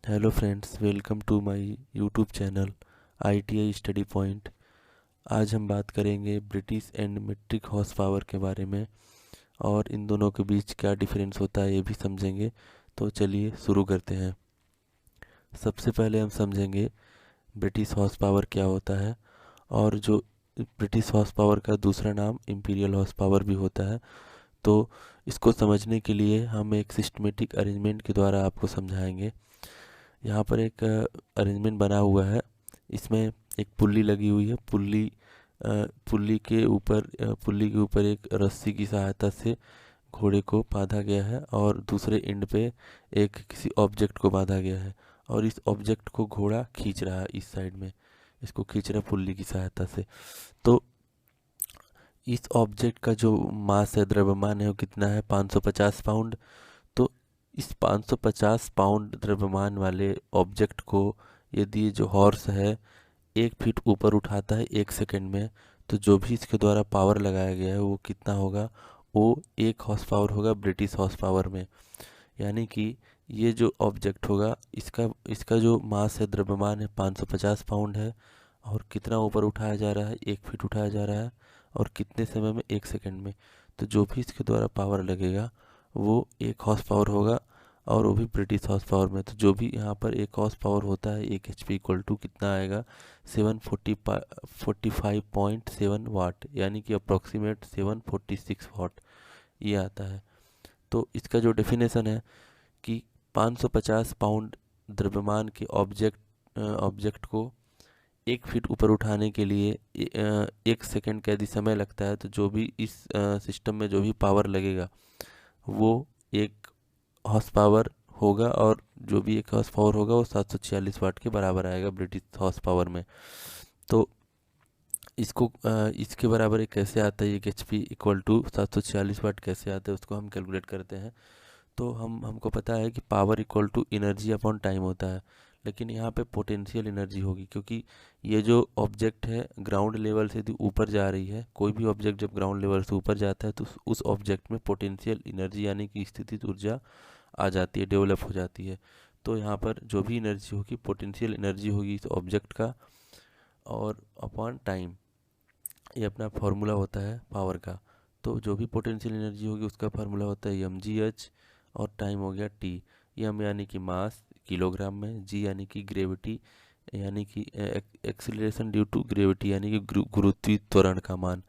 Hello friends, welcome to my YouTube channel ITI study point. आज हम बात करेंगे British and metric horse power के बारे में और इन दोनों के बीच क्या डिफरेंस होता है ये भी समझेंगे। तो चलिए शुरू करते हैं। सबसे पहले हम समझेंगे ब्रिटिश हॉर्स पावर क्या होता है और जो ब्रिटिश हॉर्स पावर का दूसरा नाम इंपीरियल हॉर्स पावर भी होता है। तो इसको समझने के लिए हम एक सिस्टमेटिक अरेंजमेंट के द्वारा आपको समझाएंगे। यहाँ पर एक अरेंजमेंट बना हुआ है। इसमें एक पुल्ली लगी हुई है। पुल्ली के ऊपर एक रस्सी की सहायता से घोड़े को बांधा गया है और दूसरे एंड पे एक किसी ऑब्जेक्ट को बांधा गया है और इस ऑब्जेक्ट को घोड़ा खींच रहा है। इस साइड में इसको खींच रहा है पुल्ली की सहायता से। तो इस ऑब्जेक्ट का जो मास है, द्रव्यमान है, वो कितना है? 550 पाउंड। तो इस 550 पाउंड द्रव्यमान वाले ऑब्जेक्ट को यदि ये जो हॉर्स है 1 फीट ऊपर उठाता है 1 सेकंड में, तो जो भी इसके द्वारा पावर लगाया गया है वो कितना होगा? वो 1 हॉर्स पावर होगा ब्रिटिश हॉर्स पावर में। यानी कि ये जो ऑब्जेक्ट होगा इसका इसका जो मास है, द्रव्यमान है, 550 पाउंड है और कितना ऊपर उठाया जा रहा है? 1 फीट उठाया जा रहा है और कितने समय में? 1 सेकंड में। तो जो भी इसके द्वारा पावर लगेगा वो 1 हॉर्स पावर होगा और वो भी ब्रिटिश हॉर्स पावर में। तो जो भी यहाँ पर 1 हॉर्स पावर होता है, 1 HP इक्वल टू कितना आएगा? 745.7 वाट, यानी कि अप्रोक्सीमेट 746 वाट ये आता है। तो इसका जो डेफिनेशन है कि 550 पाउंड द्रव्यमान के ऑब्जेक्ट को 1 फीट ऊपर उठाने के लिए 1 सेकंड का यदि समय लगता है, तो जो भी इस सिस्टम में जो भी पावर लगेगा वो 1 हॉर्स पावर होगा और जो भी 1 हॉर्स पावर होगा वो 746 वाट के बराबर आएगा ब्रिटिश हॉर्स पावर में। तो इसके बराबर ये कैसे आता है? 1 HP इक्वल टू 746 वाट कैसे आता है उसको हम कैलकुलेट करते हैं। तो हमको पता है कि power equal to energy upon time होता है, लेकिन यहाँ पे पोटेंशियल एनर्जी होगी क्योंकि ये जो ऑब्जेक्ट है ग्राउंड लेवल से यदि ऊपर जा रही है। कोई भी ऑब्जेक्ट जब ग्राउंड लेवल से ऊपर जाता है तो उस ऑब्जेक्ट में पोटेंशियल एनर्जी यानी कि स्थितिज ऊर्जा आ जाती है, डेवलप हो जाती है। तो यहाँ पर जो भी एनर्जी होगी पोटेंशियल एनर्जी होगी इस ऑब्जेक्ट का और अपॉन टाइम, ये अपना फार्मूला होता है पावर का। तो जो भी पोटेंशियल एनर्जी होगी उसका फार्मूला होता है mgh और टाइम हो गया t। m यानी कि मास किलोग्राम में, g यानी कि ग्रेविटी यानी कि एक्सीलरेशन ड्यू टू ग्रेविटी यानी कि गुरुत्वीय त्वरण का मान,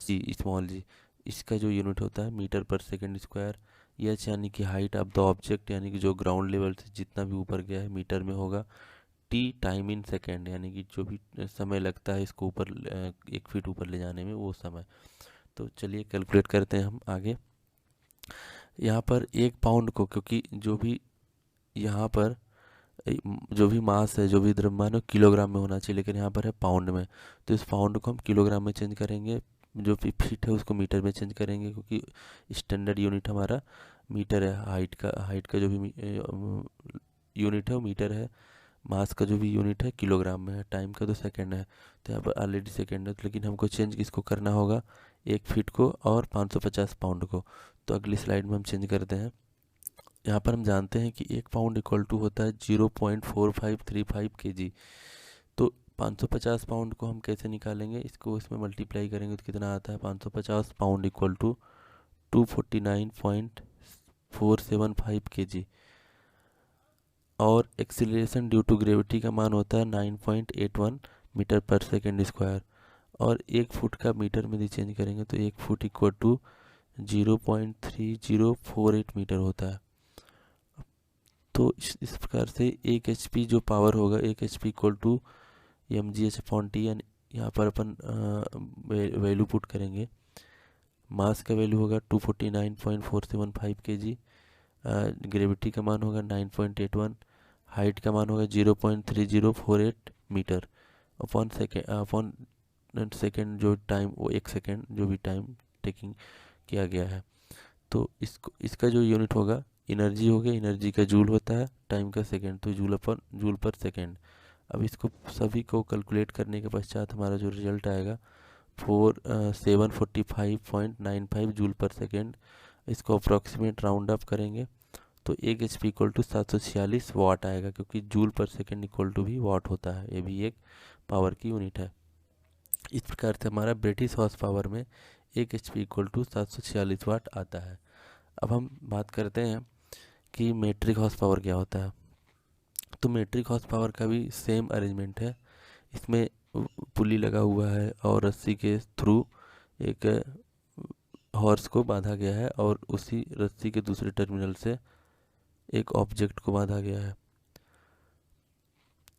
g स्मॉल g। इसका जो यूनिट होता है मीटर पर सेकंड स्क्वायर। h यानी कि हाइट ऑफ द ऑब्जेक्ट यानी कि जो ग्राउंड लेवल से जितना भी ऊपर गया है मीटर में होगा। टी टाइम इन सेकेंड यानी कि जो भी समय लगता है इसको ऊपर 1 फीट ऊपर ले जाने में वो समय। तो चलिए कैलकुलेट करते हैं हम आगे। यहाँ पर 1 पाउंड को, क्योंकि जो भी यहाँ पर जो भी मास है, जो भी द्रव्यमान है किलोग्राम में होना चाहिए, लेकिन यहाँ पर है पाउंड में। तो इस पाउंड को हम किलोग्राम में चेंज करेंगे, जो भी फीट है उसको मीटर में चेंज करेंगे क्योंकि स्टैंडर्ड यूनिट हमारा मीटर है। हाइट का जो भी यूनिट है वो मीटर है। मास का जो भी यूनिट है किलोग्राम में है। टाइम का तो सेकंड है। तो यहाँ पर ऑलरेडी सेकंड है, तो लेकिन हमको चेंज किसको करना होगा? 1 फीट को और 550 पाउंड को। तो अगली स्लाइड में हम चेंज करते हैं। यहाँ पर हम जानते हैं कि 1 पाउंड इक्वल टू होता है 0.4535 kg। तो 550 पाउंड को हम कैसे निकालेंगे? इसको इसमें मल्टीप्लाई करेंगे तो कितना आता है? 550 पाउंड इक्वल टू 249.475 kg। और एक्सीलरेशन ड्यू टू ग्रेविटी का मान होता है 9.81 मीटर पर सेकेंड स्क्वायर। और 1 फुट का मीटर में यदि चेंज करेंगे तो 1 फुट इक्वल टू 0.3048 मीटर होता है। तो इस प्रकार से 1 HP जो पावर होगा 1 HP इक्वल टू mgh/t। यहाँ पर अपन वैल्यू पुट करेंगे। मास का वैल्यू होगा 249.475 kg। ग्रेविटी का मान होगा 9.81। हाइट का मान होगा 0.3048 मीटर अपॉन सेकेंड। जो टाइम वो 1 सेकेंड जो भी टाइम टेकिंग किया गया है। तो इसका जो यूनिट होगा एनर्जी हो गया, एनर्जी का जूल होता है, टाइम का सेकेंड, तो जूल पर सेकेंड। अब इसको सभी को कैलकुलेट करने के पश्चात हमारा जो रिजल्ट आएगा 745.95 जूल पर सेकेंड। इसको अप्रॉक्सीमेट राउंड अप करेंगे तो 1 HP इक्वल टू 746 वाट आएगा, क्योंकि जूल पर सेकेंड इक्वल टू भी वाट होता है, ये भी एक पावर की यूनिट है। इस प्रकार से हमारा ब्रिटिश हॉर्स पावर में 1 HP इक्वल टू 746 वाट आता है। अब हम बात करते हैं कि मेट्रिक हॉर्स पावर क्या होता है। तो मेट्रिक हॉर्स पावर का भी सेम अरेंजमेंट है। इसमें पुली लगा हुआ है और रस्सी के थ्रू एक हॉर्स को बांधा गया है और उसी रस्सी के दूसरे टर्मिनल से एक ऑब्जेक्ट को बांधा गया है।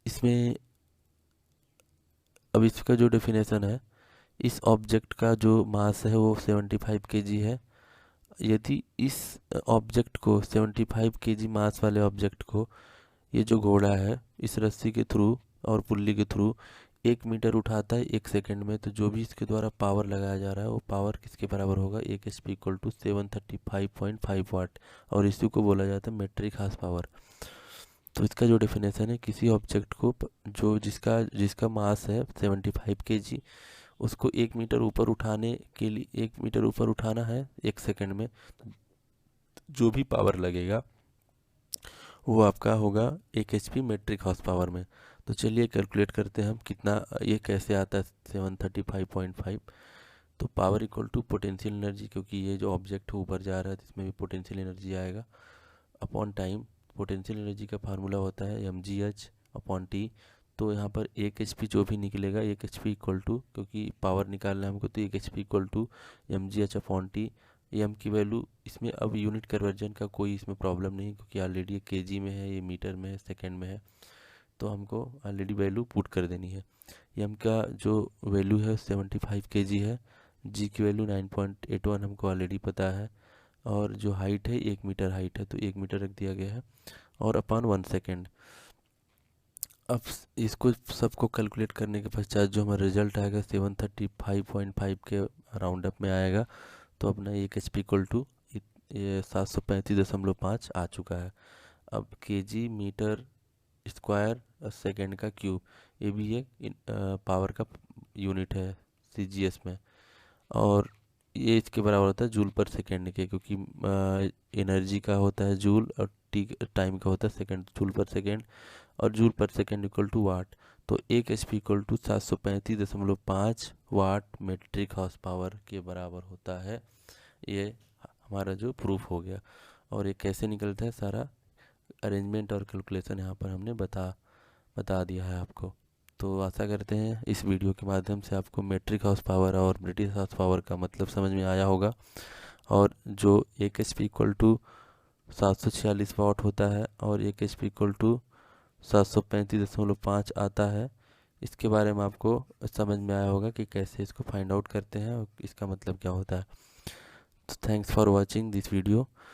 इसमें अब इसका जो डेफिनेशन है, इस ऑब्जेक्ट का जो मास है वो 75 kg है। यदि इस ऑब्जेक्ट को 75 kg मास वाले ऑब्जेक्ट को ये जो घोड़ा है इस रस्सी के थ्रू और पुल्ली के थ्रू 1 मीटर उठाता है 1 सेकंड में, तो जो भी इसके द्वारा पावर लगाया जा रहा है वो पावर किसके बराबर होगा, 1 HP इक्वल टू 735.5 वाट, और इसी को बोला जाता है मेट्रिक हॉर्स पावर। तो इसका जो डेफिनेशन है, किसी ऑब्जेक्ट को जो जिसका जिसका मास है 75 kg, उसको 1 मीटर ऊपर उठाने के लिए 1 मीटर ऊपर उठाना है 1 सेकंड में, जो भी पावर लगेगा वो आपका होगा 1 HP मेट्रिक हॉर्स पावर में। तो चलिए कैलकुलेट करते हैं हम कितना ये कैसे आता है 735.5। तो power equal to potential energy, क्योंकि ये जो ऑब्जेक्ट है ऊपर जा रहा है तो इसमें भी पोटेंशियल एनर्जी आएगा, अपॉन टाइम। पोटेंशियल एनर्जी का फार्मूला होता है mgh/t। तो यहाँ पर 1 HP जो भी निकलेगा 1 HP इक्वल टू, क्योंकि पावर निकालना है हमको, तो 1 HP equal to mgh/t। M की वैल्यू इसमें अब यूनिट कन्वर्जन का कोई इसमें प्रॉब्लम नहीं, क्योंकि ऑलरेडी ये केजी में है, ये मीटर में है, सेकंड में है, तो हमको ऑलरेडी वैल्यू पुट कर देनी है। एम का जो वैल्यू है 75 kg है, जी की वैल्यू 9.81 हमको ऑलरेडी पता है, और जो हाइट है 1 मीटर हाइट है तो 1 मीटर रख दिया गया है, और अपॉन 1 सेकेंड। अब इसको सबको कैलकुलेट करने के पश्चात जो हमारा रिजल्ट आएगा 735.5 के राउंड अप में आएगा। तो अपना 1 HP इक्वल टू ये 735.5 आ चुका है। अब केजी मीटर स्क्वायर सेकेंड का क्यूब, ये भी एक पावर का यूनिट है CGS में, और ये इसके बराबर होता है जूल पर सेकेंड के, क्योंकि एनर्जी का होता है जूल और टी टाइम का होता है सेकेंड, जूल पर सेकेंड, और जूल पर सेकेंड इक्वल टू वाट। तो 1 HP equal to 735.5 watt metric horse power के बराबर होता है। ये हमारा जो प्रूफ हो गया, और ये कैसे निकलता है सारा अरेंजमेंट और कैलकुलेशन यहाँ पर हमने बता दिया है आपको। तो आशा करते हैं इस वीडियो के माध्यम से आपको मेट्रिक हॉर्स पावर और ब्रिटिश हॉर्स पावर का मतलब समझ में आया होगा, और जो 1 HP इक्वल टू 746 वाट होता है और 1 HP इक्वल टू 735.5 आता है, इसके बारे में आपको समझ में आया होगा कि कैसे इसको फाइंड आउट करते हैं और इसका मतलब क्या होता है। तो thanks for watching this video.